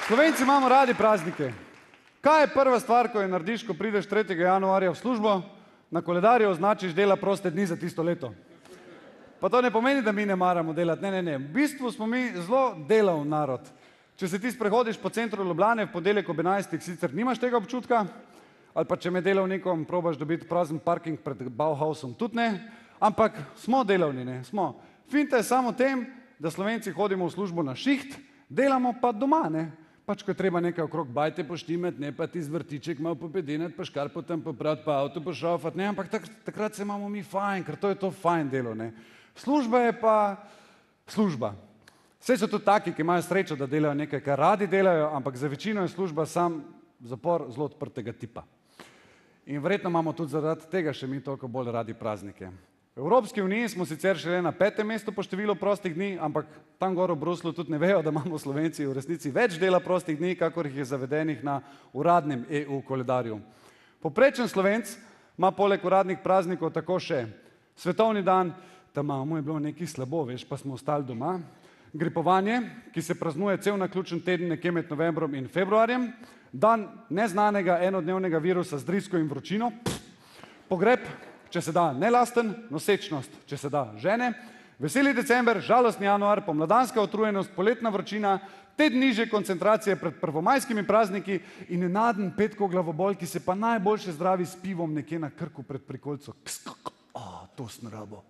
Slovenci imamo radi praznike. Kaj je prva stvar, ko jo narediš, ko prideš 3. januarja v službo? Na koledarju označiš dela proste dni za tisto leto. Pa to ne pomeni, da mi ne maramo delati, ne. V bistvu smo mi zelo delav narod. Če se ti sprehodiš po centru Ljubljane v ponedeljek ob 11. sicer nimaš tega občutka, ali pa če med delavnikom probaš dobiti prazen parking pred Bauhausom, tudi ne, ampak smo delavni, ne, smo. Finta je samo v tem, da Slovenci hodimo v službo na šiht, delamo pa doma, ne. Pač, ko je treba nekaj okrog bajte poštimet, ne pa ti zvrtiček malo popedenati, pa škarpo tam popraviti, pa avto pošraufati, ne, ampak takrat se imamo mi fajn, ker to je to fajn delo, ne. Služba je pa služba. Saj so tudi taki, ki imajo srečo, da delajo nekaj, kar radi delajo, ampak za večino je služba sam zapor zelo odprtega tipa. In verjetno imamo tudi zaradi tega še mi toliko bolj radi praznike. V Evropski uniji smo sicer šele na 5. mestu po številu prostih dni, ampak tam gor v Bruslu tudi ne vejo, da imamo Slovenci v resnici več dela prostih dni, kakor jih je zavedenih na uradnem EU koledarju. Povprečen Slovenc ima poleg uradnih praznikov tako še svetovni dan, tam imamo je bilo nekaj slabo, veš, pa smo ostali doma, gripovanje, ki se praznuje cel naključen teden nekje med novembrom in februarjem, dan neznanega enodnevnega virusa z drisko in vročino, pogreb, če se da nelasten, nosečnost, če se da žene, veseli december, žalostni januar, pomladanska utrujenost, poletna vročina, teden nižje koncentracije pred prvomajskimi prazniki in nenaden petkov glavobol, ki se pa najboljše zdravi s pivom nekje na Krku pred prikolico. To sem rabo.